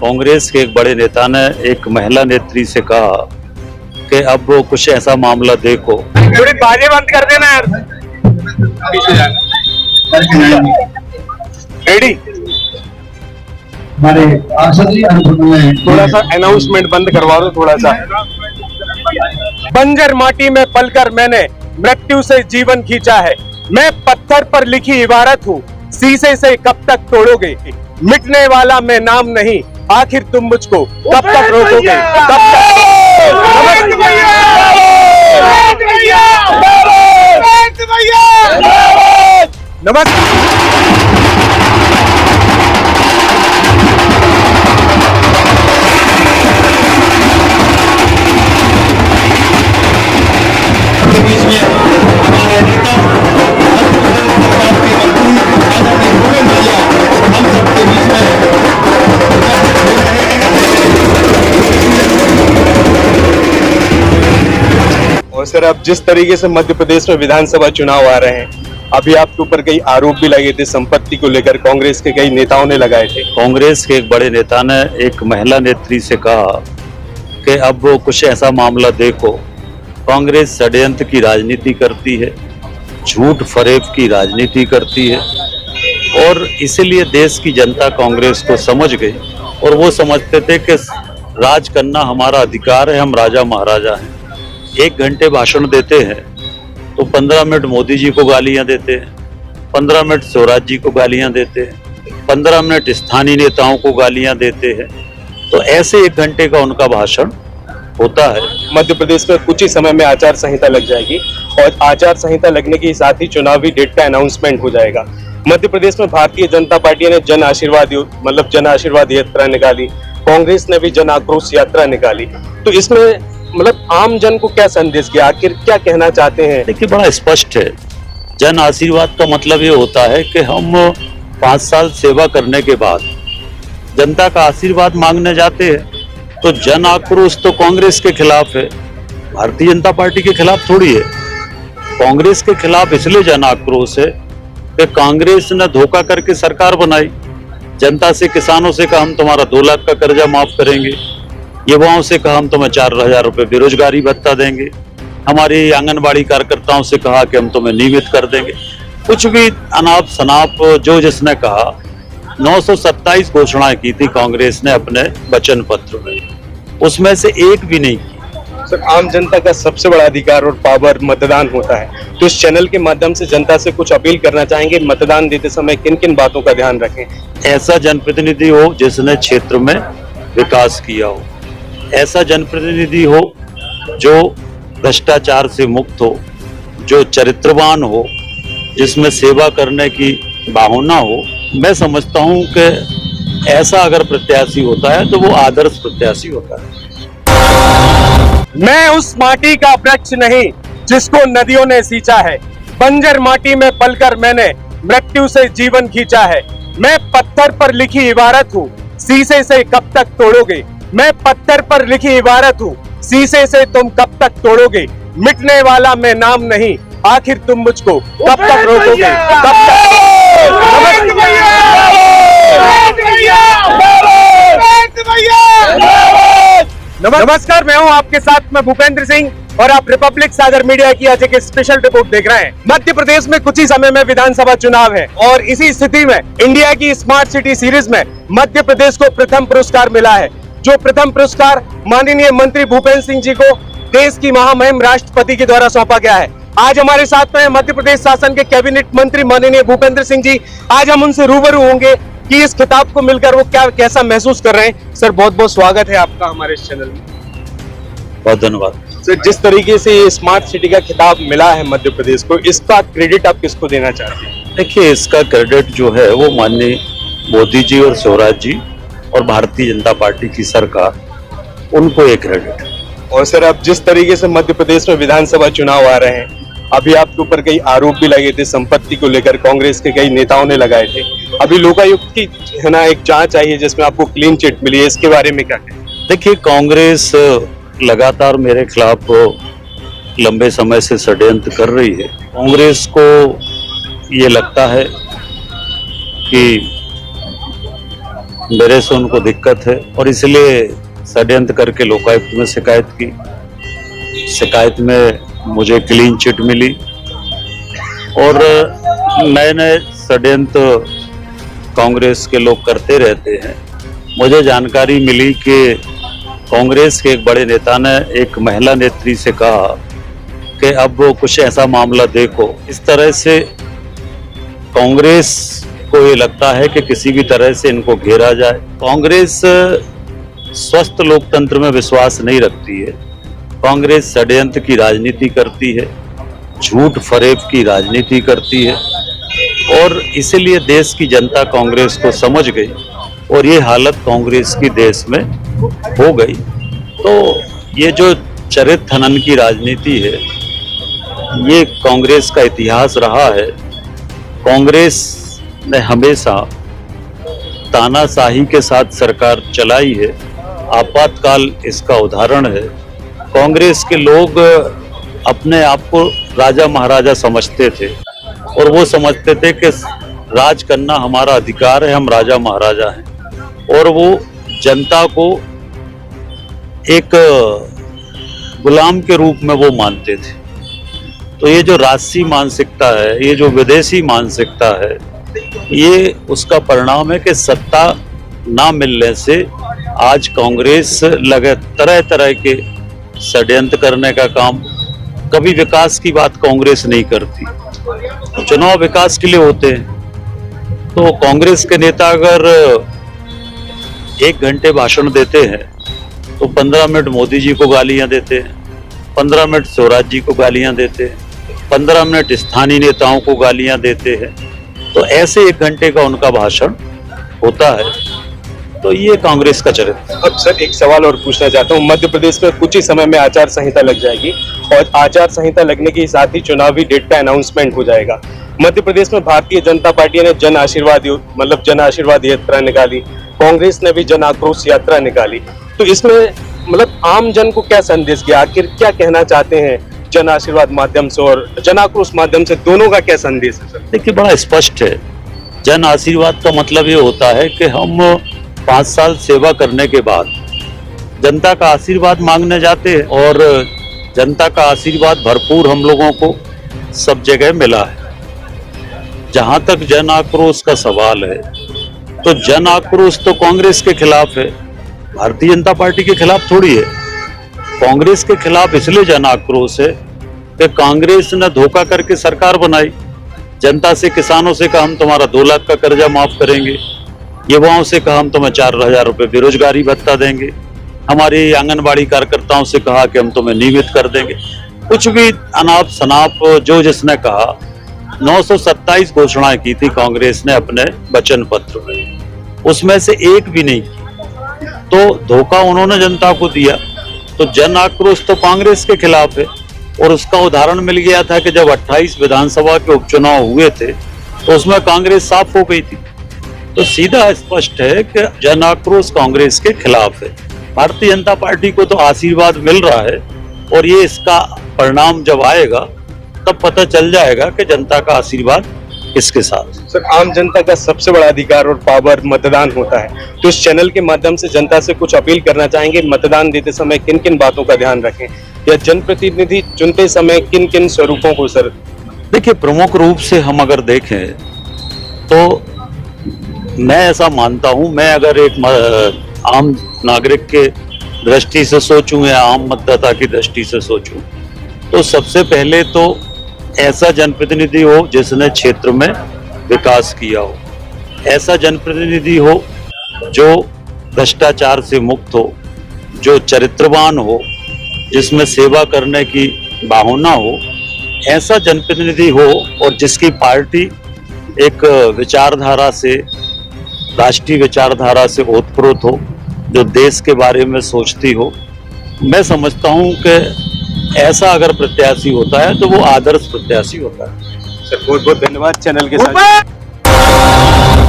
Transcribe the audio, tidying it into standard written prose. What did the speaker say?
कांग्रेस के एक बड़े नेता ने एक महिला नेत्री से कहा कि अब वो कुछ ऐसा मामला देखो। थोड़ी बाजें बंद कर देना यार, पीछे जाना। रेडी? हमारे थोड़ा सा अनाउंसमेंट बंद करवा दो, थोड़ा सा। बंजर माटी में पलकर मैंने मृत्यु से जीवन खींचा है। मैं पत्थर पर लिखी इबारत हूँ, शीशे से कब तक तोड़ोगे? मिटने वाला मैं नाम नहीं, आखिर तुम मुझको कब तक रोकोगे? कब तक? नमस्कार। और सर, अब जिस तरीके से मध्य प्रदेश में विधानसभा चुनाव आ रहे हैं, अभी आपके ऊपर कई आरोप भी लगे थे संपत्ति को लेकर, कांग्रेस के कई नेताओं ने लगाए थे। कांग्रेस के एक बड़े नेता ने एक महिला नेत्री से कहा कि अब वो कुछ ऐसा मामला देखो। कांग्रेस षड्यंत्र की राजनीति करती है, झूठ फरेब की राजनीति करती है और इसीलिए देश की जनता कांग्रेस को समझ गई और वो समझते थे कि राज करना हमारा अधिकार है, हम राजा महाराजा हैं। 1 घंटे भाषण देते हैं तो 15 मिनट मोदी जी को गालियां देते हैं, 15 मिनट स्वराज जी को गालियां देते हैं, 15 मिनट स्थानीय नेताओं को गालियां देते हैं। तो ऐसे 1 घंटे का उनका भाषण होता है। मध्य प्रदेश में कुछ ही समय में आचार संहिता लग जाएगी और आचार संहिता लगने के साथ ही चुनावी डेट का अनाउंसमेंट हो जाएगा। मध्य प्रदेश में भारतीय जनता पार्टी ने जन आशीर्वाद यात्रा निकाली, कांग्रेस ने भी जन आक्रोश यात्रा निकाली। तो इसमें आम जन को क्या संदेश किया, आखिर क्या कहना चाहते हैं? देखिए, बड़ा स्पष्ट है। जन आशीर्वाद का मतलब ये होता है कि हम 5 साल सेवा करने के बाद जनता का आशीर्वाद मांगने जाते हैं। तो जन आक्रोश तो कांग्रेस के खिलाफ है, भारतीय जनता पार्टी के खिलाफ थोड़ी है। कांग्रेस के खिलाफ इसलिए जन आक्रोश है कि कांग्रेस ने धोखा करके सरकार बनाई। जनता से, किसानों से कहा हम तुम्हारा 2 लाख का कर्जा माफ करेंगे, युवाओं से कहा हम तुम्हें 4,000 रुपये बेरोजगारी भत्ता देंगे, हमारी आंगनबाड़ी कार्यकर्ताओं से कहा कि हम तुम्हें नियमित कर देंगे। कुछ भी अनाप शनाप जो जिसने कहा। 927 घोषणाएं की थी कांग्रेस ने अपने वचन पत्र में, उसमें से एक भी नहीं की। सर, आम जनता का सबसे बड़ा अधिकार और पावर मतदान होता है, तो इस चैनल के माध्यम से जनता से कुछ अपील करना चाहेंगे, मतदान देते समय किन किन बातों का ध्यान रखें? ऐसा जनप्रतिनिधि हो जिसने क्षेत्र में विकास किया हो, ऐसा जनप्रतिनिधि हो जो भ्रष्टाचार से मुक्त हो, जो चरित्रवान हो, जिसमें सेवा करने की भावना हो। मैं समझता हूं कि ऐसा अगर प्रत्याशी होता है तो वो आदर्श प्रत्याशी होता है। मैं उस माटी का वृक्ष नहीं जिसको नदियों ने सींचा है, बंजर माटी में पलकर मैंने मृत्यु से जीवन खींचा है। मैं पत्थर पर लिखी इबारत हूँ, शीशे से कब तक तोड़ोगे? मैं पत्थर पर लिखी इबारत हूँ, शीशे से तुम कब तक तोड़ोगे? मिटने वाला मैं नाम नहीं, आखिर तुम मुझको कब तक रोकोगे? कब तक? नमस्कार, मैं हूं आपके साथ में भूपेंद्र सिंह और आप रिपब्लिक सागर मीडिया की आज एक स्पेशल रिपोर्ट देख रहे हैं। मध्य प्रदेश में कुछ ही समय में विधानसभा चुनाव है और इसी स्थिति में इंडिया की स्मार्ट सिटी सीरीज में मध्य प्रदेश को प्रथम पुरस्कार मिला है, जो प्रथम पुरस्कार माननीय मंत्री भूपेंद्र सिंह जी को देश की महामहिम राष्ट्रपति के द्वारा सौंपा गया है। आज हमारे साथ में मध्य प्रदेश शासन के कैबिनेट मंत्री माननीय भूपेंद्र सिंह जी। आज हम उनसे रूबरू होंगे कि इस खिताब को मिलकर वो कैसा महसूस कर रहे हैं। सर, बहुत बहुत स्वागत है आपका हमारे इस चैनल में। बहुत धन्यवाद। सर, जिस तरीके से ये स्मार्ट सिटी का खिताब मिला है मध्य प्रदेश को, इसका क्रेडिट आप किसको देना चाहते हैं? देखिए, इसका क्रेडिट जो है वो माननीय मोदी जी और स्वराज जी और भारतीय जनता पार्टी की सरकार, उनको ये क्रेडिट। और सर, अब जिस तरीके से मध्य प्रदेश में विधानसभा चुनाव आ रहे हैं, अभी आपके ऊपर कई आरोप भी लगे थे संपत्ति को लेकर, कांग्रेस के कई नेताओं ने लगाए थे। अभी लोकायुक्त की एक जांच आई है जिसमें आपको क्लीन चिट मिली है, इसके बारे में क्या कहें? देखिए, कांग्रेस लगातार मेरे खिलाफ लंबे समय से षड्यंत्र कर रही है। कांग्रेस को ये लगता है कि मेरे से उनको दिक्कत है और इसलिए षड्यंत्र करके लोकायुक्त में शिकायत की। शिकायत में मुझे क्लीन चिट मिली और नए नए षड्यंत्र कांग्रेस के लोग करते रहते हैं। मुझे जानकारी मिली कि कांग्रेस के एक बड़े नेता ने एक महिला नेत्री से कहा कि अब वो कुछ ऐसा मामला देखो। इस तरह से कांग्रेस को ये लगता है कि किसी भी तरह से इनको घेरा जाए। कांग्रेस स्वस्थ लोकतंत्र में विश्वास नहीं रखती है। कांग्रेस षड्यंत्र की राजनीति करती है, झूठ फरेब की राजनीति करती है और इसलिए देश की जनता कांग्रेस को समझ गई और ये हालत कांग्रेस की देश में हो गई। तो ये जो चरित्र हनन की राजनीति है, ये कांग्रेस का इतिहास रहा है। कांग्रेस ने हमेशा तानाशाही के साथ सरकार चलाई है। आपातकाल इसका उदाहरण है। कांग्रेस के लोग अपने आप को राजा महाराजा समझते थे और वो समझते थे कि राज करना हमारा अधिकार है, हम राजा महाराजा हैं और वो जनता को एक गुलाम के रूप में वो मानते थे। तो ये जो राजसी मानसिकता है, ये जो विदेशी मानसिकता है, ये उसका परिणाम है कि सत्ता ना मिलने से आज कांग्रेस लगे तरह तरह के षड्यंत्र करने का काम। कभी विकास की बात कांग्रेस नहीं करती। चुनाव विकास के लिए होते हैं। तो कांग्रेस के नेता अगर 1 घंटे भाषण देते हैं तो 15 मिनट मोदी जी को गालियां देते हैं, 15 मिनट शिवराज जी को गालियां देते हैं, 15 मिनट स्थानीय नेताओं को गालियां देते हैं। तो ऐसे 1 घंटे का उनका भाषण होता है। तो ये कांग्रेस का चरित्र। अब सर एक सवाल और पूछना चाहता हूँ। मध्य प्रदेश में कुछ ही समय में आचार संहिता लग जाएगी और आचार संहिता लगने के साथ ही चुनावी डेट का अनाउंसमेंट हो जाएगा। मध्य प्रदेश में भारतीय जनता पार्टी ने जन आशीर्वाद यात्रा निकाली, कांग्रेस ने भी जन आक्रोश यात्रा निकाली। तो इसमें आम जन को क्या संदेश दिया, आखिर क्या कहना चाहते हैं जन आशीर्वाद माध्यम से और जन आक्रोश माध्यम से, दोनों का क्या संदेश है सर? देखिए, बड़ा स्पष्ट है। जन आशीर्वाद का मतलब ये होता है कि हम 5 साल सेवा करने के बाद जनता का आशीर्वाद मांगने जाते हैं और जनता का आशीर्वाद भरपूर हम लोगों को सब जगह मिला है। जहां तक जन आक्रोश का सवाल है, तो जन आक्रोश तो कांग्रेस के खिलाफ है, भारतीय जनता पार्टी के खिलाफ थोड़ी है। कांग्रेस के खिलाफ इसलिए जन आक्रोश है कि कांग्रेस ने धोखा करके सरकार बनाई। जनता से, किसानों से कहा हम तुम्हारा 2 लाख का कर्जा माफ करेंगे, युवाओं से कहा हम तुम्हें 4,000 रुपए बेरोजगारी भत्ता देंगे, हमारी आंगनबाड़ी कार्यकर्ताओं से कहा कि हम तुम्हें नियमित कर देंगे। कुछ भी अनाप शनाप जो जिसने कहा। 927 घोषणाएं की थी कांग्रेस ने अपने वचन पत्र में, उसमें से एक भी नहीं की। तो धोखा उन्होंने जनता को दिया। तो जन आक्रोश तो कांग्रेस के खिलाफ है और उसका उदाहरण मिल गया था कि जब 28 विधानसभा के उपचुनाव हुए थे तो उसमें कांग्रेस साफ हो गई थी। तो सीधा स्पष्ट है कि जन आक्रोश कांग्रेस के खिलाफ है। भारतीय जनता पार्टी को तो आशीर्वाद मिल रहा है और ये इसका परिणाम जब आएगा तब पता चल जाएगा कि जनता का आशीर्वाद किसके साथ। सर, आम जनता का सबसे बड़ा अधिकार और पावर मतदान होता है। तो इस चैनल के माध्यम से जनता से कुछ अपील करना चाहेंगे, मतदान देते समय किन किन बातों का ध्यान रखें या जनप्रतिनिधि चुनते समय किन किन स्वरूपों को? सर देखिए, प्रमुख रूप से हम अगर देखें तो मैं ऐसा मानता हूं, मैं अगर एक आम नागरिक के दृष्टि से सोचूं या आम मतदाता की दृष्टि से सोचूं, तो सबसे पहले तो ऐसा जनप्रतिनिधि हो जिसने क्षेत्र में विकास किया हो, ऐसा जनप्रतिनिधि हो जो भ्रष्टाचार से मुक्त हो, जो चरित्रवान हो, जिसमें सेवा करने की भावना हो, ऐसा जनप्रतिनिधि हो और जिसकी पार्टी एक विचारधारा से, राष्ट्रीय विचारधारा से ओतप्रोत हो, जो देश के बारे में सोचती हो। मैं समझता हूं कि ऐसा अगर प्रत्याशी होता है तो वो आदर्श प्रत्याशी होता है। सर, बहुत बहुत धन्यवाद चैनल के साथ।